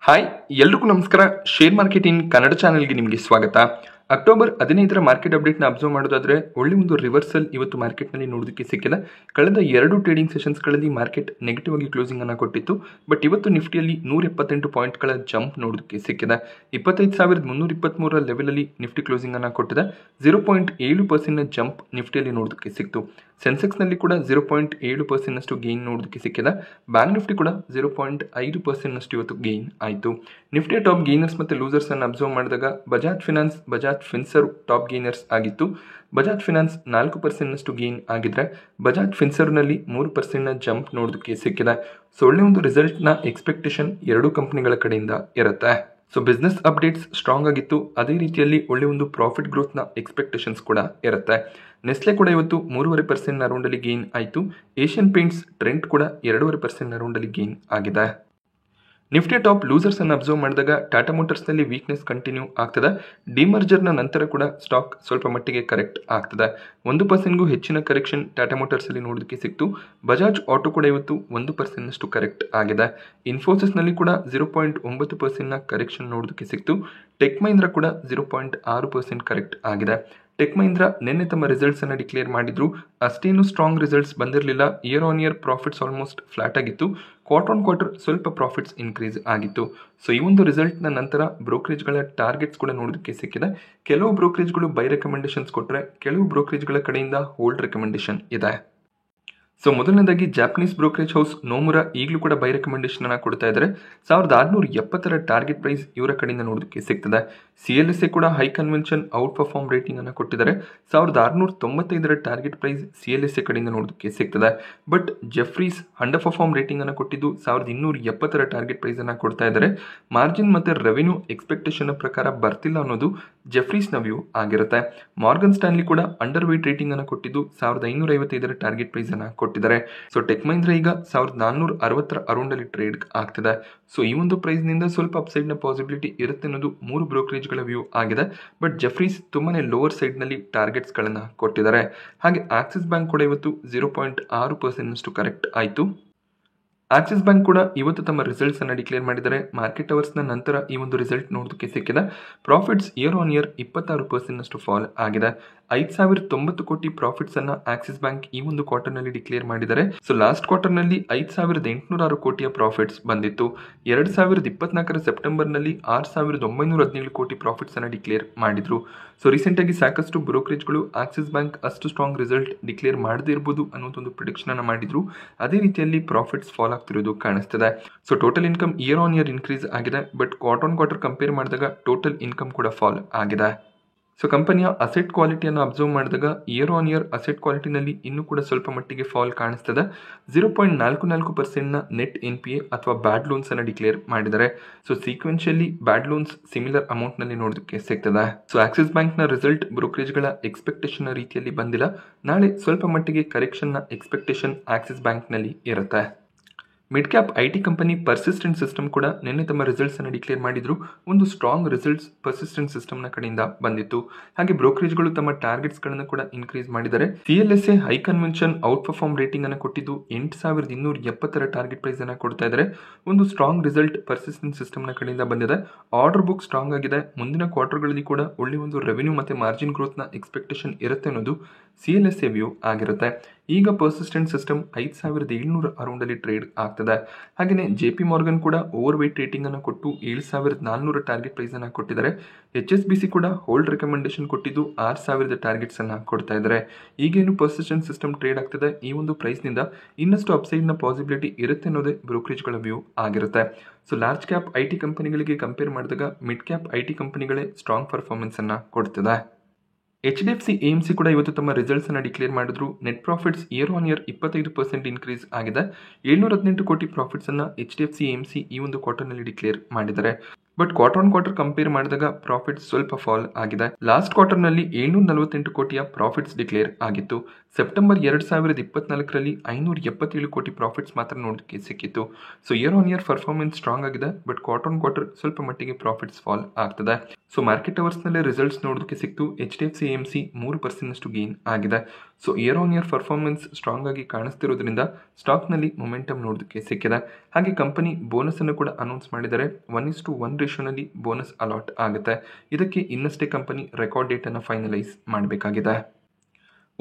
Hi ಎಲ್ರಿಗೂ ನಮಸ್ಕಾರ. Share market in Kannada ಚಾನೆಲ್ಗೆ ನಿಮಗೆ ಸ್ವಾಗತ. ಅಕ್ಟೋಬರ್ 15ರ ಮಾರ್ಕೆಟ್ ಅಪ್ಡೇಟ್ನ ಅಬ್ಸರ್ವ್ ಮಾಡೋದಾದ್ರೆ ಒಳ್ಳೆ ಒಂದು ರಿವರ್ಸಲ್ ಇವತ್ತು ಮಾರ್ಕೆಟ್ನಲ್ಲಿ ನೋಡೋದಕ್ಕೆ ಸಿಕ್ಕಿಲ್ಲ. ಕಳೆದ 2 ಟ್ರೇಡಿಂಗ್ ಸೆಷನ್ಸ್ಗಳಲ್ಲಿ ಮಾರ್ಕೆಟ್ ನೆಗೆಟಿವ್ ಆಗಿ ಕ್ಲೋಸಿಂಗ್ ಅನ್ನು ಕೊಟ್ಟಿತ್ತು. ಬಟ್ ಇವತ್ತು ನಿಫ್ಟಿಯಲ್ಲಿ 178 ಪಾಯಿಂಟ್ಗಳ ಜಂಪ್ ನೋಡೋದಕ್ಕೆ ಸಿಕ್ಕಿದೆ. 25,323 ಲೆವೆಲಲ್ಲಿ ನಿಫ್ಟಿ ಕ್ಲೋಸಿಂಗ್ ಅನ್ನು ಕೊಟ್ಟಿದೆ. 0.7% ಜಂಪ್ ನಿಫ್ಟಿಯಲ್ಲಿ ನೋಡೋದಕ್ಕೆ ಸಿಕ್ತು. ಸೆನ್ಸೆಕ್ಸ್ನಲ್ಲಿ ಕೂಡ 0.7% ಗೇನ್ ನೋಡೋದಕ್ಕೆ ಸಿಕ್ಕಿದೆ. ಬ್ಯಾಂಕ್ ನಿಫ್ಟಿ ಕೂಡ 0.5% ಇವತ್ತು ಗೇನ್ ಆಯಿತು. ನಿಫ್ಟಿಯ ಟಾಪ್ ಗೇನರ್ಸ್ ಮತ್ತು ಲೂಸರ್ಸ್ ಅನ್ನು ಅಬ್ಸರ್ವ್ ಮಾಡಿದಾಗ Bajaj finance, Bajaj Finserv top gainers ಆಗಿತ್ತು. ಬಜಾಜ್ ಫಿನಾನ್ಸ್ 4% ಗೇನ್ ಆಗಿದ್ರೆ ಬಜಾಜ್ ಫಿನ್ಸರ್ವ್ನಲ್ಲಿ 3% ಜಂಪ್ ನೋಡೋದಕ್ಕೆ ಸಿಕ್ಕಿದೆ. ಸೊ ಒಳ್ಳೆ ಒಂದು ರಿಸಲ್ಟ್ನ ಎಕ್ಸ್ಪೆಕ್ಟೇಷನ್ ಎರಡೂ ಕಂಪನಿಗಳ ಕಡೆಯಿಂದ ಇರುತ್ತೆ. ಸೊ ಬಿಸ್ನೆಸ್ ಅಪ್ಡೇಟ್ಸ್ ಸ್ಟ್ರಾಂಗ್ ಆಗಿತ್ತು. ಅದೇ ರೀತಿಯಲ್ಲಿ ಒಳ್ಳೆ ಒಂದು ಪ್ರಾಫಿಟ್ ಗ್ರೋತ್ನ ಎಕ್ಸ್ಪೆಕ್ಟೇಷನ್ಸ್ ಕೂಡ ಇರುತ್ತೆ. ನೆಸ್ಲೆ ಕೂಡ ಇವತ್ತು 3.5% ಅರೌಂಡಲ್ಲಿ ಗೇನ್ ಆಯಿತು. ಏಷ್ಯನ್ ಪೇಂಟ್ಸ್, ಟ್ರೆಂಟ್ ಕೂಡ 2.5% ಅರೌಂಡಲ್ಲಿ ಗೇನ್ ಆಗಿದೆ. ನಿಫ್ಟಿಯ ಟಾಪ್ ಲೂಸರ್ಸ್ ಅನ್ನು ಅಬ್ಸರ್ವ್ ಮಾಡಿದಾಗ ಟಾಟಾ ಮೋಟರ್ಸ್ನಲ್ಲಿ ವೀಕ್ನೆಸ್ ಕಂಟಿನ್ಯೂ ಆಗ್ತದೆ. ಡಿಮರ್ಜರ್ನ ನಂತರ ಕೂಡ ಸ್ಟಾಕ್ ಸ್ವಲ್ಪ ಮಟ್ಟಿಗೆ ಕರೆಕ್ಟ್ ಆಗ್ತದೆ. 1%ಗೂ ಹೆಚ್ಚಿನ ಕರೆಕ್ಷನ್ ಟಾಟಾ ಮೋಟರ್ಸಲ್ಲಿ ನೋಡೋದಕ್ಕೆ ಸಿಕ್ತು. ಬಜಾಜ್ ಆಟೋ ಕೂಡ ಇವತ್ತು 1% ಕರೆಕ್ಟ್ ಆಗಿದೆ. ಇನ್ಫೋಸಿಸ್ನಲ್ಲಿ ಕೂಡ 0.9% ಕರೆಕ್ಷನ್ ನೋಡೋದಕ್ಕೆ ಸಿಕ್ತು. ಟೆಕ್ ಮಹೀಂದ್ರ ಕೂಡ 0.6% ಕರೆಕ್ಟ್ ಆಗಿದೆ. ಟೆಕ್ ಮಹೀಂದ್ರ ನಿನ್ನೆ ತಮ್ಮ ರಿಸಲ್ಟ್ಸ್ ಅನ್ನು ಡಿಕ್ಲೇರ್ ಮಾಡಿದ್ರು. ಅಷ್ಟೇನು ಸ್ಟ್ರಾಂಗ್ ರಿಸಲ್ಟ್ಸ್ ಬಂದಿರಲಿಲ್ಲ. Year on year profits almost flat ಆಗಿತ್ತು. ಕ್ವಾರ್ಟರ್ ಆನ್ ಕ್ವಾರ್ಟರ್ ಸ್ವಲ್ಪ ಪ್ರಾಫಿಟ್ಸ್ ಇನ್ಕ್ರೀಸ್ ಆಗಿತ್ತು. ಸೊ ಈ ಒಂದು ರಿಸಲ್ಟ್ನ ನಂತರ ಬ್ರೋಕರೇಜ್ಗಳ ಟಾರ್ಗೆಟ್ಸ್ ಕೂಡ ನೋಡೋದಕ್ಕೆ ಸಿಕ್ಕಿದೆ. ಕೆಲವು ಬ್ರೋಕರೇಜ್ಗಳು ಬೈ ರೆಕಮೆಂಡೇಶನ್ಸ್ ಕೊಟ್ಟರೆ, ಕೆಲವು ಬ್ರೋಕರೇಜ್ಗಳ ಕಡೆಯಿಂದ ಹೋಲ್ಡ್ ರೆಕಮೆಂಡೇಶನ್ ಇದೆ. ಸೊ ಮೊದಲನೇದಾಗಿ ಜಾಪನೀಸ್ ಬ್ರೋಕರೇಜ್ ಹೌಸ್ ನೋಮುರಾ ಈಗಲೂ ಕೂಡ ಬೈ ರೆಕಮೆಂಡೇಶನ್ ಅನ್ನು ಕೊಡ್ತಾ ಇದ್ದಾರೆ. 1670 ಟಾರ್ಗೆಟ್ ಪ್ರೈಸ್ ಇವರ ಕಡೆಯಿಂದ ನೋಡೋದಕ್ಕೆ ಸಿಗ್ತದೆ. CLSA ಕೂಡ high convention out perform rating ಅನ್ನು ಕೊಟ್ಟಿದ್ದಾರೆ. 1695 ಟಾರ್ಗೆಟ್ ಪ್ರೈಸ್ CLSA ಕಡೆಯಿಂದ ನೋಡೋದಕ್ಕೆ ಸಿಗ್ತದೆ. But Jefferies under perform rating ಅನ್ನು ಕೊಟ್ಟಿದ್ದು 1270 ಟಾರ್ಗೆಟ್ ಪ್ರೈಸ್ ಅನ್ನು ಕೊಡ್ತಾ ಇದ್ದಾರೆ. ಮಾರ್ಜಿನ್ ಮತ್ತು ರೆವೆನ್ಯೂ ಎಕ್ಸ್ಪೆಕ್ಟೇಷನ್ ಪ್ರಕಾರ ಬರ್ತಿಲ್ಲ ಅನ್ನೋದು ಜೆಫ್ರೀಸ್ನ ವ್ಯೂ ಆಗಿರುತ್ತೆ. ಮಾರ್ಗನ್ ಸ್ಟ್ಯಾನ್ಲಿ ಕೂಡ ಅಂಡರ್ ವೇಟ್ ರೇಟಿಂಗ್ ಅನ್ನು ಕೊಟ್ಟಿದ್ದು 1555 ಟಾರ್ಗೆಟ್ ಪ್ರೈಸ್ ಅನ್ನು ಕೊಟ್ಟಿದ್ದಾರೆ. ಸೊ ಟೆಕ್ ಮಹೀಂದ್ರ ಈಗ 1460 ಅರೌಂಡಲ್ಲಿ ಟ್ರೇಡ್ ಆಗ್ತಿದೆ. ಸೊ ಈ ಒಂದು ಪ್ರೈಸ್ ನಿಂದ ಸ್ವಲ್ಪ ಅಪ್ಸೈಡ್ ನ ಪಾಸಿಬಿಲಿಟಿ ಇರುತ್ತೆ ಅನ್ನೋದು 3 ಬ್ರೋಕರೇಜ್ಗಳ ವ್ಯೂ ಆಗಿದೆ. ಬಟ್ ಜೆಫ್ರೀಸ್ ತುಂಬಾನೇ ಲೋವರ್ ಸೈಡ್ ನಲ್ಲಿ ಟಾರ್ಗೆಟ್ಸ್ ಗಳನ್ನ ಕೊಟ್ಟಿದ್ದಾರೆ. ಹಾಗೆ ಆಕ್ಸಿಸ್ ಬ್ಯಾಂಕ್ ಕೂಡ ಇವತ್ತು 0.6% ಕರೆಕ್ಟ್ ಆಯಿತು. ಆಕ್ಸಿಸ್ ಬ್ಯಾಂಕ್ ಕೂಡ ಇವತ್ತು ತಮ್ಮ ರಿಸಲ್ಟ್ಸ್ ಅನ್ನು ಡಿಕ್ಲೇರ್ ಮಾಡಿದ್ದಾರೆ. ಮಾರ್ಕೆಟ್ ಅವರ್ಸ್ನ ನಂತರ ಈ ಒಂದು ರಿಸಲ್ಟ್ ನೋಡೋದಕ್ಕೆ ಸಿಕ್ಕಿದೆ. Profits year on year 26% fall ಆಗಿದೆ. 5090 ಕೋಟಿ ಪ್ರಾಫಿಟ್ಸ್ ಅನ್ನ ಆಕ್ಸಿಸ್ ಬ್ಯಾಂಕ್ ಈ ಒಂದು ಕ್ವಾರ್ಟರ್ ನಲ್ಲಿ ಡಿಕ್ಲೇರ್ ಮಾಡಿದ್ದಾರೆ. ಸೊ ಲಾಸ್ಟ್ ಕ್ವಾರ್ಟರ್ ನಲ್ಲಿ 5806 ಕೋಟಿಯ ಪ್ರಾಫಿಟ್ಸ್ ಬಂದಿತ್ತು. 2024 ಸೆಪ್ಟೆಂಬರ್ ನಲ್ಲಿ 6917 ಕೋಟಿ ಪ್ರಾಫಿಟ್ಸ್ ಅನ್ನ ಡಿಕ್ಲೇರ್ ಮಾಡಿದ್ರು. ಸೊ ರೀಸೆಂಟ್ ಆಗಿ ಸಾಕಷ್ಟು ಬ್ರೋಕರೇಜ್ಗಳು ಆಕ್ಸಿಸ್ ಬ್ಯಾಂಕ್ ಅಷ್ಟು ಸ್ಟ್ರಾಂಗ್ ರಿಸಲ್ಟ್ ಡಿಕ್ಲೇರ್ ಮಾಡದೇ ಇರಬಹುದು ಅನ್ನೋದೊಂದು ಪ್ರಿಡಿಕ್ಷನ್ ಅನ್ನ ಮಾಡಿದ್ರು. ಅದೇ ರೀತಿಯಲ್ಲಿ ಪ್ರಾಫಿಟ್ಸ್ ಫಾಲ್ ಆಗ್ತಿರೋದು ಕಾಣಿಸ್ತಿದೆ. So total income year on year increase ಆಗಿದೆ. But quarter on quarter compare ಮಾಡಿದಾಗ ಟೋಟಲ್ ಇನ್ಕಮ್ ಕೂಡ ಫಾಲ್ ಆಗಿದೆ. ಸೊ ಕಂಪನಿಯ ಅಸೆಟ್ ಕ್ವಾಲಿಟಿಯನ್ನು ಅಬ್ಸರ್ವ್ ಮಾಡಿದಾಗ ಇಯರ್ ಆನ್ ಇಯರ್ ಅಸೆಟ್ ಕ್ವಾಲಿಟಿನಲ್ಲಿ ಇನ್ನೂ ಕೂಡ ಸ್ವಲ್ಪ ಮಟ್ಟಿಗೆ ಫಾಲ್ ಕಾಣಿಸ್ತದೆ. 0.44% ನೆಟ್ NPA ಅಥವಾ ಬ್ಯಾಡ್ ಲೋನ್ಸ್ ಅನ್ನು ಡಿಕ್ಲೇರ್ ಮಾಡಿದ್ದಾರೆ. ಸೊ ಸೀಕ್ವೆನ್ಷಿಯಲಿ ಬ್ಯಾಡ್ ಲೋನ್ಸ್ ಸಿಮಿಲರ್ ಅಮೌಂಟ್ ನಲ್ಲಿ ನೋಡೋದಕ್ಕೆ ಸಿಗ್ತದೆ. ಸೊ ಆಕ್ಸಿಸ್ ಬ್ಯಾಂಕ್ ನ ರಿಸಲ್ಟ್ ಬ್ರೋಕರೇಜ್ಗಳ ಎಕ್ಸ್ಪೆಕ್ಟೇಷನ್ ರೀತಿಯಲ್ಲಿ ಬಂದಿಲ್ಲ. ನಾಳೆ ಸ್ವಲ್ಪ ಮಟ್ಟಿಗೆ ಕರೆಕ್ಷನ್ ನ ಎಕ್ಸ್ಪೆಕ್ಟೇಷನ್ ಆಕ್ಸಿಸ್ ಬ್ಯಾಂಕ್ ನಲ್ಲಿ ಇರುತ್ತೆ. Mid cap IT company persistent system ಕೂಡ ನಿನ್ನೆ ತಮ್ಮ ರಿಸಲ್ಟ್ಸ್ ಅನ್ನು ಡಿಕ್ಲೇರ್ ಮಾಡಿದ್ರು. ಒಂದು ಸ್ಟ್ರಾಂಗ್ ರಿಸಲ್ಟ್ಸ್ ಪರ್ಸಿಸ್ಟೆಂಟ್ ಸಿಸ್ಟಮ್ ನ ಕಡೆಯಿಂದ ಬಂದಿತ್ತು. ಹಾಗೆ ಬ್ರೋಕರೇಜ್ಗಳು ತಮ್ಮ ಟಾರ್ಗೆಟ್ಸ್ ಗಳನ್ನು ಕೂಡ ಇನ್ಕ್ರೀಸ್ ಮಾಡಿದ್ದಾರೆ. CLSA high convention out perform rating ಅನ್ನು ಕೊಟ್ಟಿದ್ದು 8270 ಟಾರ್ಗೆಟ್ ಪ್ರೈಸ್ ಅನ್ನು ಕೊಡ್ತಾ ಇದ್ದಾರೆ. ಒಂದು ಸ್ಟ್ರಾಂಗ್ ರಿಸಲ್ಟ್ ಪರ್ಸಿಸ್ಟೆಂಟ್ ಸಿಸ್ಟಮ್ ನ ಕಡೆಯಿಂದ ಬಂದಿದೆ. ಆರ್ಡರ್ ಬುಕ್ ಸ್ಟ್ರಾಂಗ್ ಆಗಿದೆ. ಮುಂದಿನ ಕ್ವಾರ್ಟರ್ಗಳಲ್ಲಿ ಕೂಡ ಒಳ್ಳೆ ಒಂದು ರೆವೆನ್ಯೂ ಮತ್ತೆ ಮಾರ್ಜಿನ್ ಗ್ರೋತ್ ನ ಎಕ್ಸ್ಪೆಕ್ಟೇಷನ್ ಇರುತ್ತೆ ಅನ್ನೋದು CLSA ವ್ಯೂ ಆಗಿರುತ್ತೆ. ಈಗ ಪರ್ಸಿಸ್ಟೆಂಟ್ ಸಿಸ್ಟಮ್ 5700 ಅರೌಂಡಲ್ಲಿ ಟ್ರೇಡ್ ಆಗ್ತದೆ. ಹಾಗೆಯೇ JP ಮಾರ್ಗನ್ ಕೂಡ ಓವರ್ ವೇಟ್ ರೇಟಿಂಗ್ ಅನ್ನು ಕೊಟ್ಟು 7400 ಟಾರ್ಗೆಟ್ ಪ್ರೈಸ್ ಅನ್ನು ಕೊಟ್ಟಿದ್ದಾರೆ. HSBC ಕೂಡ ಹೋಲ್ಡ್ ರೆಕಮೆಂಡೇಶನ್ ಕೊಟ್ಟಿದ್ದು 6000 ಟಾರ್ಗೆಟ್ಸ್ ಅನ್ನು ಕೊಡ್ತಾ ಇದ್ದಾರೆ. ಈಗೇನು ಪರ್ಸಿಸ್ಟೆಂಟ್ ಸಿಸ್ಟಮ್ ಟ್ರೇಡ್ ಆಗ್ತದೆ, ಈ ಒಂದು ಪ್ರೈಸ್ ನಿಂದ ಇನ್ನಷ್ಟು ಅಪ್ಸೈಡ್ ನ ಪಾಸಿಬಿಲಿಟಿ ಇರುತ್ತೆ ಅನ್ನೋದೇ ಬ್ರೋಕರೇಜ್ಗಳ ವ್ಯೂ ಆಗಿರುತ್ತೆ. ಸೊ ಲಾರ್ಜ್ ಕ್ಯಾಪ್ IT ಕಂಪನಿಗಳಿಗೆ ಕಂಪೇರ್ ಮಾಡಿದಾಗ ಮಿಡ್ ಕ್ಯಾಪ್ IT ಕಂಪನಿಗಳೇ ಸ್ಟ್ರಾಂಗ್ ಪರ್ಫಾರ್ಮೆನ್ಸ್ ಅನ್ನ ಕೊಡ್ತದೆ. HDFC AMC ಕೂಡ ಇವತ್ತು ತಮ್ಮ ರಿಸಲ್ಟ್ಸ್ ಅನ್ನು ಡಿಕ್ಲೇರ್ ಮಾಡಿದ್ರು. Net profits year on year 25% increase ಆಗಿದೆ. 718 ಕೋಟಿ ಪ್ರಾಫಿಟ್ಸ್ ಅನ್ನ HDFC AMC ಈ ಒಂದು ಕ್ವಾರ್ಟರ್ ನಲ್ಲಿ ಡಿಕ್ಲೇರ್ ಮಾಡಿದ್ದಾರೆ. But quarter on quarter compare ಮಾಡಿದಾಗ ಪ್ರಾಫಿಟ್ಸ್ ಸ್ವಲ್ಪ ಫಾಲ್ ಆಗಿದೆ. ಲಾಸ್ಟ್ ಕ್ವಾರ್ಟರ್ ನಲ್ಲಿ 748 ಕೋಟಿಯ ಪ್ರಾಫಿಟ್ಸ್ ಡಿಕ್ಲೇರ್ ಆಗಿತ್ತು. ಸೆಪ್ಟೆಂಬರ್ 2024ರಲ್ಲಿ 577 ಕೋಟಿ ಪ್ರಾಫಿಟ್ಸ್ ಮಾತ್ರ ನೋಡೋದಕ್ಕೆ ಸಿಕ್ಕಿತ್ತು. So here on year performance strong ಆಗಿದೆ. ಬಟ್ ಕ್ವಾರ್ಟರ್ ಆನ್ ಕ್ವಾರ್ಟರ್ ಸ್ವಲ್ಪ ಮಟ್ಟಿಗೆ ಪ್ರಾಫಿಟ್ಸ್ ಫಾಲ್ ಆಗ್ತದೆ. ಸೊ ಮಾರ್ಕೆಟ್ ಅವರ್ಸ್ನಲ್ಲೇ ರಿಸಲ್ಟ್ಸ್ ನೋಡೋದಕ್ಕೆ ಸಿಕ್ತು. HDFC AMC 3% ಗೇನ್ ಆಗಿದೆ. So here on year performance strong ಆಗಿ ಕಾಣಿಸ್ತಿರೋದ್ರಿಂದ ಸ್ಟಾಕ್ನಲ್ಲಿ ಮೊಮೆಂಟಮ್ ನೋಡೋದಕ್ಕೆ ಸಿಕ್ಕಿದೆ. ಹಾಗೆ ಕಂಪನಿ ಬೋನಸ್ ಅನ್ನು ಕೂಡ ಅನೌನ್ಸ್ ಮಾಡಿದರೆ 1:1 ರೇಷಿಯೋನಲ್ಲಿ ಬೋನಸ್ ಅಲಾಟ್ ಆಗುತ್ತೆ. ಇದಕ್ಕೆ ಇನ್ನಷ್ಟೇ ಕಂಪನಿ ರೆಕಾರ್ಡ್ ಡೇಟ್ ಅನ್ನು ಫೈನಲೈಸ್ ಮಾಡಬೇಕಾಗಿದೆ.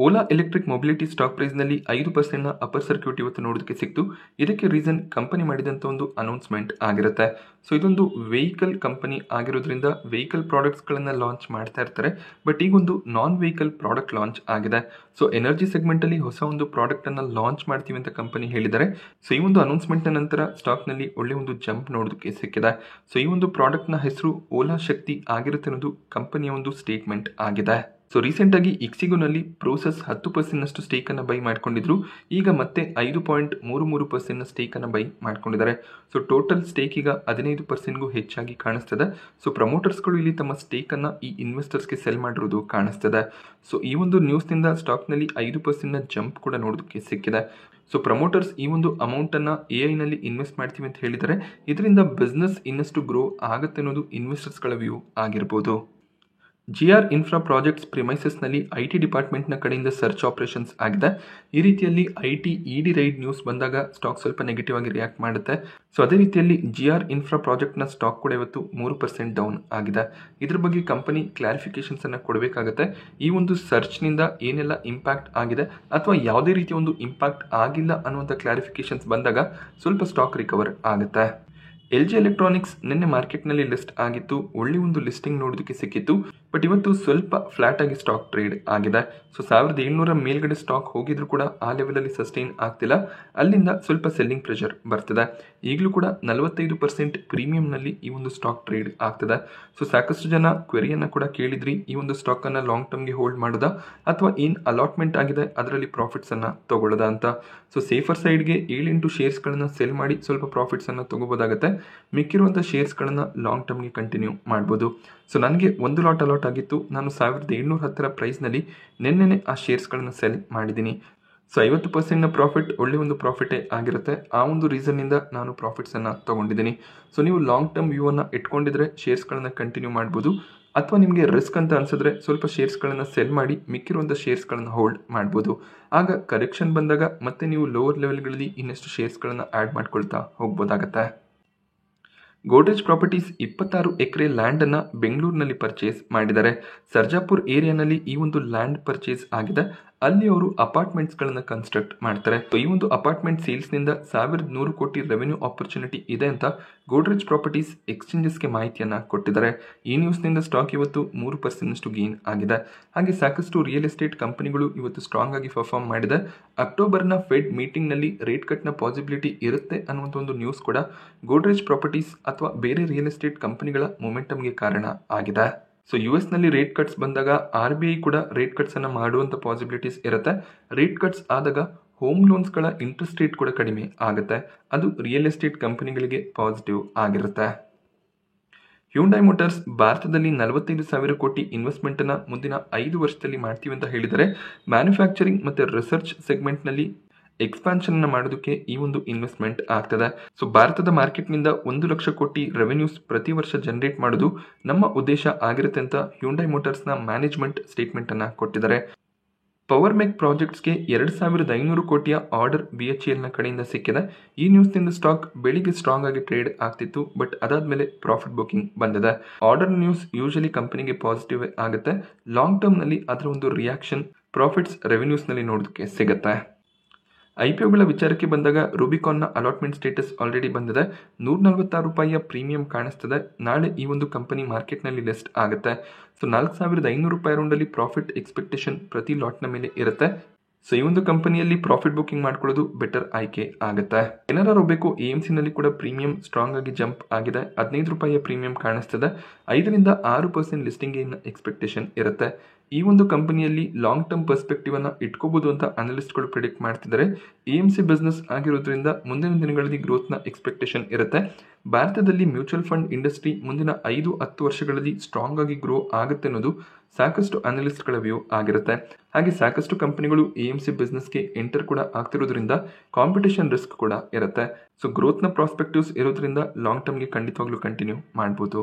ಓಲಾ ಎಲೆಕ್ಟ್ರಿಕ್ ಮೊಬಿಲಿಟಿ ಸ್ಟಾಕ್ ಪ್ರೈಸ್ನಲ್ಲಿ 5% ಅಪರ್ ಸರ್ಕ್ಯೂಟ್ ಇವತ್ತು ನೋಡೋದಕ್ಕೆ ಸಿಕ್ತು. ಇದಕ್ಕೆ ರೀಸನ್ ಕಂಪನಿ ಮಾಡಿದಂಥ ಒಂದು ಅನೌನ್ಸ್ಮೆಂಟ್ ಆಗಿರುತ್ತೆ. ಸೊ ಇದೊಂದು ವೆಹಿಕಲ್ ಕಂಪನಿ ಆಗಿರೋದ್ರಿಂದ ವೆಹಿಕಲ್ ಪ್ರಾಡಕ್ಟ್ಸ್ಗಳನ್ನು ಲಾಂಚ್ ಮಾಡ್ತಾ ಇರ್ತಾರೆ. ಬಟ್ ಈಗೊಂದು ನಾನ್ ವೆಹಿಕಲ್ ಪ್ರಾಡಕ್ಟ್ ಲಾಂಚ್ ಆಗಿದೆ. ಸೊ ಎನರ್ಜಿ ಸೆಗ್ಮೆಂಟಲ್ಲಿ ಹೊಸ ಒಂದು ಪ್ರಾಡಕ್ಟನ್ನು ಲಾಂಚ್ ಮಾಡ್ತೀವಿ ಅಂತ ಕಂಪನಿ ಹೇಳಿದ್ದಾರೆ. ಸೊ ಈ ಒಂದು ಅನೌನ್ಸ್ಮೆಂಟ್ನ ನಂತರ ಸ್ಟಾಕ್ನಲ್ಲಿ ಒಳ್ಳೆ ಒಂದು ಜಂಪ್ ನೋಡೋದಕ್ಕೆ ಸಿಕ್ಕಿದೆ. ಸೊ ಈ ಒಂದು ಪ್ರಾಡಕ್ಟ್ನ ಹೆಸರು ಓಲಾ ಶಕ್ತಿ ಆಗಿರುತ್ತೆ ಅನ್ನೋದು ಕಂಪನಿಯ ಒಂದು ಸ್ಟೇಟ್ಮೆಂಟ್ ಆಗಿದೆ. ಸೊ ರೀಸೆಂಟಾಗಿ ಇಕ್ಸಿಗೋನಲ್ಲಿ ಪ್ರೋಸೆಸ್ 10% ಸ್ಟೇಕನ್ನು ಬೈ ಮಾಡ್ಕೊಂಡಿದ್ರು. ಈಗ ಮತ್ತೆ 5.33% ಸ್ಟೇಕನ್ನು ಬೈ ಮಾಡ್ಕೊಂಡಿದ್ದಾರೆ. ಸೊ ಟೋಟಲ್ ಸ್ಟೇಕ್ ಈಗ 15%ಗೂ ಹೆಚ್ಚಾಗಿ ಕಾಣಿಸ್ತದೆ. ಸೊ ಪ್ರಮೋಟರ್ಸ್ಗಳು ಇಲ್ಲಿ ತಮ್ಮ ಸ್ಟೇಕನ್ನು ಈ ಇನ್ವೆಸ್ಟರ್ಸ್ಗೆ ಸೆಲ್ ಮಾಡಿರೋದು ಕಾಣಿಸ್ತದೆ. ಸೊ ಈ ಒಂದು ನ್ಯೂಸ್ನಿಂದ ಸ್ಟಾಕ್ನಲ್ಲಿ 5% ಜಂಪ್ ಕೂಡ ನೋಡೋದಕ್ಕೆ ಸಿಕ್ಕಿದೆ. ಸೊ ಪ್ರಮೋಟರ್ಸ್ ಈ ಒಂದು ಅಮೌಂಟನ್ನು AI-ನಲ್ಲಿ ಇನ್ವೆಸ್ಟ್ ಮಾಡ್ತೀವಿ ಅಂತ ಹೇಳಿದರೆ ಇದರಿಂದ ಬಿಸ್ನೆಸ್ ಇನ್ನಷ್ಟು ಗ್ರೋ ಆಗುತ್ತೆ ಅನ್ನೋದು ಇನ್ವೆಸ್ಟರ್ಸ್ಗಳ ವ್ಯೂ ಆಗಿರ್ಬೋದು. GR ಇನ್ಫ್ರಾ ಪ್ರಾಜೆಕ್ಟ್ಸ್ ಪ್ರಿಮೈಸಸ್ನಲ್ಲಿ IT ಡಿಪಾರ್ಟ್ಮೆಂಟ್ನ ಕಡೆಯಿಂದ ಸರ್ಚ್ ಆಪರೇಷನ್ಸ್ ಆಗಿದೆ. ಈ ರೀತಿಯಲ್ಲಿ IT ED ರೈಡ್ ನ್ಯೂಸ್ ಬಂದಾಗ ಸ್ಟಾಕ್ ಸ್ವಲ್ಪ ನೆಗೆಟಿವ್ ಆಗಿ ರಿಯಾಕ್ಟ್ ಮಾಡುತ್ತೆ. ಸೊ ಅದೇ ರೀತಿಯಲ್ಲಿ GR ಇನ್ಫ್ರಾ ಪ್ರಾಜೆಕ್ಟ್ನ ಸ್ಟಾಕ್ ಕೂಡ ಇವತ್ತು 3% ಡೌನ್ ಆಗಿದೆ. ಇದ್ರ ಬಗ್ಗೆ ಕಂಪನಿ ಕ್ಲಾರಿಫಿಕೇಶನ್ಸ್ ಅನ್ನು ಕೊಡಬೇಕಾಗುತ್ತೆ. ಈ ಒಂದು ಸರ್ಚ್ನಿಂದ ಏನೆಲ್ಲ ಇಂಪ್ಯಾಕ್ಟ್ ಆಗಿದೆ ಅಥವಾ ಯಾವುದೇ ರೀತಿಯ ಒಂದು ಇಂಪ್ಯಾಕ್ಟ್ ಆಗಿಲ್ಲ ಅನ್ನುವಂಥ ಕ್ಲಾರಿಫಿಕೇಶನ್ಸ್ ಬಂದಾಗ ಸ್ವಲ್ಪ ಸ್ಟಾಕ್ ರಿಕವರ್ ಆಗುತ್ತೆ. LG ಎಲೆಕ್ಟ್ರಾನಿಕ್ಸ್ ನಿನ್ನೆ ಮಾರ್ಕೆಟ್ನಲ್ಲಿ ಲಿಸ್ಟ್ ಆಗಿತ್ತು. ಒಳ್ಳೆ ಒಂದು ಲಿಸ್ಟಿಂಗ್ ನೋಡೋದಕ್ಕೆ ಸಿಕ್ಕಿತ್ತು. ಬಟ್ ಇವತ್ತು ಸ್ವಲ್ಪ ಫ್ಲಾಟ್ ಆಗಿ ಸ್ಟಾಕ್ ಟ್ರೇಡ್ ಆಗಿದೆ. ಸೊ 1700 ಮೇಲ್ಗಡೆ ಸ್ಟಾಕ್ ಹೋಗಿದ್ರು ಕೂಡ ಆ ಲೆವೆಲಲ್ಲಿ ಸಸ್ಟೈನ್ ಆಗ್ತಿಲ್ಲ. ಅಲ್ಲಿಂದ ಸ್ವಲ್ಪ ಸೆಲ್ಲಿಂಗ್ ಪ್ರೆಷರ್ ಬರ್ತದೆ. ಈಗಲೂ ಕೂಡ 45% ಪ್ರೀಮಿಯಂನಲ್ಲಿ ಈ ಒಂದು ಸ್ಟಾಕ್ ಟ್ರೇಡ್ ಆಗ್ತದೆ. ಸೊ ಸಾಕಷ್ಟು ಜನ ಕ್ವೆರಿಯನ್ನು ಕೂಡ ಕೇಳಿದ್ರಿ, ಈ ಒಂದು ಸ್ಟಾಕನ್ನು ಲಾಂಗ್ ಟರ್ಮ್ಗೆ ಹೋಲ್ಡ್ ಮಾಡೋದಾ ಅಥವಾ ಏನು ಅಲಾಟ್ಮೆಂಟ್ ಆಗಿದೆ ಅದರಲ್ಲಿ ಪ್ರಾಫಿಟ್ಸನ್ನು ತಗೊಳ್ಳೋದಾ ಅಂತ. ಸೊ ಸೇಫರ್ ಸೈಡ್ಗೆ 7-8 ಶೇರ್ಸ್ಗಳನ್ನು ಸೆಲ್ ಮಾಡಿ ಸ್ವಲ್ಪ ಪ್ರಾಫಿಟ್ಸನ್ನು ತಗೋಬೋದಾಗುತ್ತೆ. ಮಿಕ್ಕಿರುವಂಥ ಶೇರ್ಸ್ಗಳನ್ನು ಲಾಂಗ್ ಟರ್ಮ್ಗೆ ಕಂಟಿನ್ಯೂ ಮಾಡ್ಬೋದು. ಸೊ ನನಗೆ ಒಂದು ಲಾಟ್ ಅಲಾಟ್ ಆಗಿತ್ತು. ನಾನು 1710 ಪ್ರೈಸ್ನಲ್ಲಿ ನಿನ್ನೆ ಆ ಶೇರ್ಸ್ಗಳನ್ನು ಸೆಲ್ ಮಾಡಿದ್ದೀನಿ. ಸೊ 50% ಪ್ರಾಫಿಟ್ ಒಳ್ಳೆ ಒಂದು ಪ್ರಾಫಿಟೇ ಆಗಿರುತ್ತೆ. ಆ ಒಂದು ರೀಸನ್ನಿಂದ ನಾನು ಪ್ರಾಫಿಟ್ಸನ್ನು ತೊಗೊಂಡಿದ್ದೀನಿ. ಸೊ ನೀವು ಲಾಂಗ್ ಟರ್ಮ್ ವ್ಯೂವನ್ನು ಇಟ್ಕೊಂಡಿದ್ರೆ ಶೇರ್ಸ್ಗಳನ್ನು ಕಂಟಿನ್ಯೂ ಮಾಡ್ಬೋದು. ಅಥವಾ ನಿಮಗೆ ರಿಸ್ಕ್ ಅಂತ ಅನಿಸಿದ್ರೆ ಸ್ವಲ್ಪ ಶೇರ್ಸ್ಗಳನ್ನು ಸೆಲ್ ಮಾಡಿ ಮಿಕ್ಕಿರುವಂಥ ಶೇರ್ಸ್ಗಳನ್ನು ಹೋಲ್ಡ್ ಮಾಡ್ಬೋದು. ಆಗ ಕರೆಕ್ಷನ್ ಬಂದಾಗ ಮತ್ತೆ ನೀವು ಲೋವರ್ ಲೆವೆಲ್ಗಳಲ್ಲಿ ಇನ್ನಷ್ಟು ಶೇರ್ಸ್ಗಳನ್ನು ಆ್ಯಡ್ ಮಾಡ್ಕೊಳ್ತಾ ಹೋಗ್ಬೋದಾಗತ್ತೆ. ಗೋಡ್ರೇಜ್ ಪ್ರಾಪರ್ಟೀಸ್ 26 ಎಕರೆ ಲ್ಯಾಂಡನ್ನು ಬೆಂಗಳೂರಿನಲ್ಲಿ ಪರ್ಚೇಸ್ ಮಾಡಿದ್ದಾರೆ. ಸರ್ಜಾಪುರ್ ಏರಿಯಾನಲ್ಲಿ ಈ ಒಂದು ಲ್ಯಾಂಡ್ ಪರ್ಚೇಸ್ ಆಗಿದೆ. ಅಲ್ಲಿ ಅವರು ಅಪಾರ್ಟ್ಮೆಂಟ್ಸ್ಗಳನ್ನು ಕನ್ಸ್ಟ್ರಕ್ಟ್ ಮಾಡ್ತಾರೆ. ಈ ಒಂದು ಅಪಾರ್ಟ್ಮೆಂಟ್ ಸೇಲ್ಸ್ನಿಂದ 1100 ಕೋಟಿ ರೆವೆನ್ಯೂ ಆಪರ್ಚುನಿಟಿ ಇದೆ ಅಂತ ಗೋಡ್ರೇಜ್ ಪ್ರಾಪರ್ಟೀಸ್ ಎಕ್ಸ್ಚೇಂಜಸ್ಗೆ ಮಾಹಿತಿಯನ್ನು ಕೊಟ್ಟಿದ್ದಾರೆ. ಈ ನ್ಯೂಸ್ನಿಂದ ಸ್ಟಾಕ್ ಇವತ್ತು 3% ಗೇನ್ ಆಗಿದೆ. ಹಾಗೆ ಸಾಕಷ್ಟು ರಿಯಲ್ ಎಸ್ಟೇಟ್ ಕಂಪನಿಗಳು ಇವತ್ತು ಸ್ಟ್ರಾಂಗ್ ಆಗಿ ಪರ್ಫಾರ್ಮ್ ಮಾಡಿದೆ. ಅಕ್ಟೋಬರ್ನ ಫೆಡ್ ಮೀಟಿಂಗ್ನಲ್ಲಿ ರೇಟ್ ಕಟ್ನ ಪಾಸಿಬಿಲಿಟಿ ಇರುತ್ತೆ ಅನ್ನುವಂಥ ಒಂದು ನ್ಯೂಸ್ ಕೂಡ ಗೋಡ್ರೇಜ್ ಪ್ರಾಪರ್ಟೀಸ್ ಅಥವಾ ಬೇರೆ ರಿಯಲ್ ಎಸ್ಟೇಟ್ ಕಂಪನಿಗಳ ಮೊಮೆಂಟಮ್ಗೆ ಕಾರಣ ಆಗಿದೆ. ಸೊ US-ನಲ್ಲಿ ರೇಟ್ ಕಟ್ಸ್ ಬಂದಾಗ RBI ಕೂಡ ರೇಟ್ ಕಟ್ಸನ್ನು ಮಾಡುವಂಥ ಪಾಸಿಬಿಲಿಟೀಸ್ ಇರುತ್ತೆ. ರೇಟ್ ಕಟ್ಸ್ ಆದಾಗ ಹೋಮ್ ಲೋನ್ಸ್ಗಳ ಇಂಟ್ರೆಸ್ಟ್ ರೇಟ್ ಕೂಡ ಕಡಿಮೆ ಆಗುತ್ತೆ. ಅದು ರಿಯಲ್ ಎಸ್ಟೇಟ್ ಕಂಪನಿಗಳಿಗೆ ಪಾಸಿಟಿವ್ ಆಗಿರುತ್ತೆ. ಹ್ಯುಂಡೈ ಮೋಟಾರ್ಸ್ ಭಾರತದಲ್ಲಿ 45,000 ಕೋಟಿ ಇನ್ವೆಸ್ಟ್ಮೆಂಟನ್ನು ಮುಂದಿನ 5 ವರ್ಷದಲ್ಲಿ ಮಾಡ್ತೀವಿ ಅಂತ ಹೇಳಿದರೆ ಮ್ಯಾನುಫ್ಯಾಕ್ಚರಿಂಗ್ ಮತ್ತು ರಿಸರ್ಚ್ ಸೆಗ್ಮೆಂಟ್ನಲ್ಲಿ ಎಕ್ಸ್ಪಾನ್ಷನ್ ಮಾಡೋದಕ್ಕೆ ಈ ಒಂದು ಇನ್ವೆಸ್ಟ್ಮೆಂಟ್ ಆಗ್ತದೆ. ಸೊ ಭಾರತದ ಮಾರ್ಕೆಟ್ನಿಂದ 1 ಲಕ್ಷ ಕೋಟಿ ರೆವೆನ್ಯೂಸ್ ಪ್ರತಿ ವರ್ಷ ಜನರೇಟ್ ಮಾಡೋದು ನಮ್ಮ ಉದ್ದೇಶ ಆಗಿರುತ್ತೆ ಅಂತ ಹ್ಯುಂಡೈ ಮೋಟಾರ್ಸ್ನ ಮ್ಯಾನೇಜ್ಮೆಂಟ್ ಸ್ಟೇಟ್ಮೆಂಟನ್ನು ಕೊಟ್ಟಿದ್ದಾರೆ. ಪವರ್ ಮೆಕ್ ಪ್ರಾಜೆಕ್ಟ್ಸ್ಗೆ 2500 ಕೋಟಿಯ ಆರ್ಡರ್ BHELನ ಕಡೆಯಿಂದ ಸಿಕ್ಕಿದೆ. ಈ ನ್ಯೂಸ್ನಿಂದ ಸ್ಟಾಕ್ ಬೆಳಿಗ್ಗೆ ಸ್ಟ್ರಾಂಗ್ ಆಗಿ ಟ್ರೇಡ್ ಆಗ್ತಿತ್ತು. ಬಟ್ ಅದಾದಮೇಲೆ ಪ್ರಾಫಿಟ್ ಬುಕಿಂಗ್ ಬಂದಿದೆ. ಆರ್ಡರ್ ನ್ಯೂಸ್ ಯೂಶಲಿ ಕಂಪನಿಗೆ ಪಾಸಿಟಿವ್ ಆಗುತ್ತೆ. ಲಾಂಗ್ ಟರ್ಮ್ನಲ್ಲಿ ಅದರ ಒಂದು ರಿಯಾಕ್ಷನ್ ಪ್ರಾಫಿಟ್ಸ್ ರೆವೆನ್ಯೂಸ್ನಲ್ಲಿ ನೋಡೋದಕ್ಕೆ ಸಿಗುತ್ತೆ. IPOಗಳ ವಿಚಾರಕ್ಕೆ ಬಂದಾಗ ರೂಬಿಕಾನ್ನ ಅಲಾಟ್ಮೆಂಟ್ ಸ್ಟೇಟಸ್ ಆಲ್ರೆಡಿ ಬಂದಿದೆ. 146 ರೂಪಾಯಿಯ ಪ್ರೀಮಿಯಂ ಕಾಣಿಸ್ತದೆ. ನಾಳೆ ಈ ಒಂದು ಕಂಪನಿ ಮಾರ್ಕೆಟ್ನಲ್ಲಿ ಲಿಸ್ಟ್ ಆಗುತ್ತೆ. ಸೊ 4500 ರೂಪಾಯಿ ರೌಂಡಲ್ಲಿ ಪ್ರಾಫಿಟ್ ಎಕ್ಸ್ಪೆಕ್ಟೇಷನ್ ಪ್ರತಿ ಲಾಟ್ನ ಮೇಲೆ ಇರುತ್ತೆ. ಸೊ ಈ ಒಂದು ಕಂಪನಿಯಲ್ಲಿ ಪ್ರಾಫಿಟ್ ಬುಕಿಂಗ್ ಮಾಡ್ಕೊಳ್ಳೋದು ಬೆಟರ್ ಆಯ್ಕೆ ಆಗುತ್ತೆ. ಕೆನರಾ ರೋಬೆಕೋ AMCನಲ್ಲಿ ಕೂಡ ಪ್ರೀಮಿಯಂ ಸ್ಟ್ರಾಂಗ್ ಆಗಿ ಜಂಪ್ ಆಗಿದೆ. 15 ರೂಪಾಯಿಯ ಪ್ರೀಮಿಯಂ ಕಾಣಿಸ್ತದೆ. 5-6% ಲಿಸ್ಟಿಂಗ್ ಎಕ್ಸ್ಪೆಕ್ಟೇಷನ್ ಇರುತ್ತೆ. ಈ ಒಂದು ಕಂಪನಿಯಲ್ಲಿ ಲಾಂಗ್ ಟರ್ಮ್ ಪರ್ಸ್ಪೆಕ್ಟಿವ್ ಅನ್ನು ಇಟ್ಕೋಬಹುದು ಅಂತ ಅನಲಿಸ್ಟ್ಗಳು ಪ್ರಿಡಿಕ್ಟ್ ಮಾಡ್ತಿದ್ದಾರೆ. AMC ಬಿಸ್ನೆಸ್ ಆಗಿರೋದ್ರಿಂದ ಮುಂದಿನ ದಿನಗಳಲ್ಲಿ ಗ್ರೋತ್ನ ಎಕ್ಸ್ಪೆಕ್ಟೇಷನ್ ಇರುತ್ತೆ. ಭಾರತದಲ್ಲಿ ಮ್ಯೂಚುವಲ್ ಫಂಡ್ ಇಂಡಸ್ಟ್ರಿ ಮುಂದಿನ 5-10 ವರ್ಷಗಳಲ್ಲಿ ಸ್ಟ್ರಾಂಗ್ ಆಗಿ ಗ್ರೋ ಆಗುತ್ತೆ ಅನ್ನೋದು ಸಾಕಷ್ಟು ಅನಲಿಸ್ಟ್ಗಳ ವ್ಯೂ ಆಗಿರುತ್ತೆ. ಹಾಗೆ ಸಾಕಷ್ಟು ಕಂಪನಿಗಳು AMC ಬಿಸ್ನೆಸ್ಗೆ ಎಂಟರ್ ಕೂಡ ಆಗ್ತಿರೋದ್ರಿಂದ ಕಾಂಪಿಟೇಷನ್ ರಿಸ್ಕ್ ಕೂಡ ಇರುತ್ತೆ. ಸೊ ಗ್ರೋತ್ನ ಪ್ರಾಸ್ಪೆಕ್ಟಿವ್ಸ್ ಇರೋದ್ರಿಂದ ಲಾಂಗ್ ಟರ್ಮ್ಗೆ ಖಂಡಿತವಾಗ್ಲೂ ಕಂಟಿನ್ಯೂ ಮಾಡ್ಬೋದು.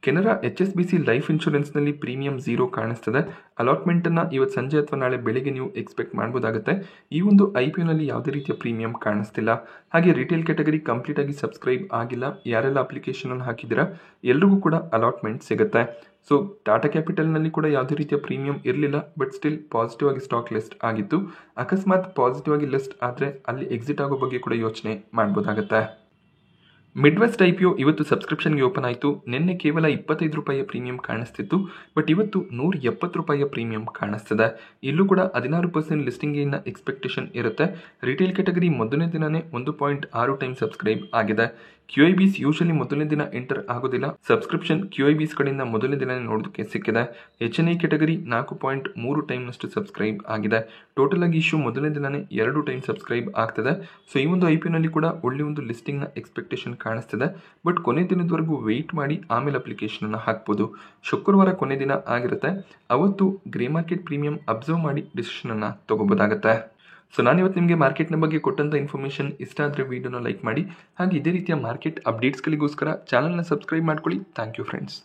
ಕೆನರಾ HSBC ಲೈಫ್ ಇನ್ಶೂರೆನ್ಸ್ನಲ್ಲಿ ಪ್ರೀಮಿಯಂ 0 ಕಾಣಿಸ್ತದೆ. ಅಲಾಟ್ಮೆಂಟನ್ನು ಇವತ್ತು ಸಂಜೆ ಅಥವಾ ನಾಳೆ ಬೆಳಿಗ್ಗೆ ನೀವು ಎಕ್ಸ್ಪೆಕ್ಟ್ ಮಾಡ್ಬೋದಾಗುತ್ತೆ. ಈ ಒಂದು IPOನಲ್ಲಿ ಯಾವುದೇ ರೀತಿಯ ಪ್ರೀಮಿಯಂ ಕಾಣಿಸ್ತಿಲ್ಲ. ಹಾಗೆ ರಿಟೇಲ್ ಕ್ಯಾಟಗರಿ ಕಂಪ್ಲೀಟ್ ಆಗಿ ಸಬ್ಸ್ಕ್ರೈಬ್ ಆಗಿಲ್ಲ. ಯಾರೆಲ್ಲ ಅಪ್ಲಿಕೇಶನ್ ಹಾಕಿದ್ದೀರಾ ಎಲ್ರಿಗೂ ಕೂಡ ಅಲಾಟ್ಮೆಂಟ್ ಸಿಗುತ್ತೆ. ಸೊ ಟಾಟಾ ಕ್ಯಾಪಿಟಲ್ನಲ್ಲಿ ಕೂಡ ಯಾವುದೇ ರೀತಿಯ ಪ್ರೀಮಿಯಂ ಇರಲಿಲ್ಲ, ಬಟ್ ಸ್ಟಿಲ್ ಪಾಸಿಟಿವ್ ಆಗಿ ಸ್ಟಾಕ್ ಲಿಸ್ಟ್ ಆಗಿತ್ತು. ಅಕಸ್ಮಾತ್ ಪಾಸಿಟಿವ್ ಆಗಿ ಲಿಸ್ಟ್ ಆದರೆ ಅಲ್ಲಿ ಎಕ್ಸಿಟ್ ಆಗೋ ಬಗ್ಗೆ ಕೂಡ ಯೋಚನೆ ಮಾಡ್ಬೋದಾಗುತ್ತೆ. ಮಿಡ್ವೆಸ್ಟ್ IPO ಇವತ್ತು ಸಬ್ಸ್ಕ್ರಿಪ್ಷನ್ಗೆ ಓಪನ್ ಆಯಿತು. ನಿನ್ನೆ ಕೇವಲ 25 ರೂಪಾಯಿಯ ಪ್ರೀಮಿಯಂ ಕಾಣಿಸ್ತಿತ್ತು, ಬಟ್ ಇವತ್ತು 170 ರೂಪಾಯಿಯ ಪ್ರೀಮಿಯಂ ಕಾಣಿಸ್ತದೆ. ಇಲ್ಲೂ ಕೂಡ 16% ಲಿಸ್ಟಿಂಗ್ ಗೇನ್ನ ಎಕ್ಸ್ಪೆಕ್ಟೇಷನ್ ಇರುತ್ತೆ. ರಿಟೇಲ್ ಕ್ಯಾಟಗರಿ ಮೊದಲನೇ ದಿನನೇ 1.6 ಟೈಮ್ ಸಬ್ಸ್ಕ್ರೈಬ್ ಆಗಿದೆ. QIBs ಯೂಶಲಿ ಮೊದಲನೇ ದಿನ ಎಂಟರ್ ಆಗೋದಿಲ್ಲ. ಸಬ್ಸ್ಕ್ರಿಪ್ಷನ್ QIBs ಕಡೆಯಿಂದ ಮೊದಲನೇ ದಿನ ನೋಡೋದಕ್ಕೆ ಸಿಕ್ಕಿದೆ. HNI ಕ್ಯಾಟಗರಿ 4.3 ಟೈಮ್ನಷ್ಟು ಸಬ್ಸ್ಕ್ರೈಬ್ ಆಗಿದೆ. ಟೋಟಲ್ ಆಗಿ ಇಶ್ಯೂ ಮೊದಲನೇ ದಿನನೇ 2 ಟೈಮ್ ಸಬ್ಸ್ಕ್ರೈಬ್ ಆಗ್ತದೆ. ಸೊ ಈ ಒಂದು IPOನಲ್ಲಿ ಕೂಡ ಒಳ್ಳೆ ಒಂದು ಲಿಸ್ಟಿಂಗ್ನ ಎಕ್ಸ್ಪೆಕ್ಟೇಷನ್ ಕಾಣಿಸ್ತಿದೆ. ಬಟ್ ಕೊನೆ ದಿನದವರೆಗೂ ವೆಯ್ಟ್ ಮಾಡಿ ಆಮೇಲೆ ಅಪ್ಲಿಕೇಶನನ್ನು ಹಾಕ್ಬೋದು. ಶುಕ್ರವಾರ ಕೊನೆ ದಿನ ಆಗಿರುತ್ತೆ. ಅವತ್ತು ಗ್ರೇ ಮಾರ್ಕೆಟ್ ಪ್ರೀಮಿಯಂ ಅಬ್ಸರ್ವ್ ಮಾಡಿ ಡಿಸಿಷನನ್ನು ತಗೋಬೋದಾಗುತ್ತೆ. ಸೊ ನಾನಿವತ್ತು ನಿಮಗೆ ಮಾರ್ಕೆಟ್ನ ಬಗ್ಗೆ ಕೊಟ್ಟಂಥ ಇನ್ಫಾರ್ಮೇಷನ್ ಇಷ್ಟ ಆದರೆ ವಿಡಿಯೋನ ಲೈಕ್ ಮಾಡಿ. ಹಾಗೆ ಇದೇ ರೀತಿಯ ಮಾರ್ಕೆಟ್ ಅಪ್ಡೇಟ್ಸ್ಗಳಿಗೋಸ್ಕರ ಚಾನಲ್ನ ಸಬ್ಸ್ಕ್ರೈಬ್ ಮಾಡ್ಕೊಳ್ಳಿ. Thank you friends.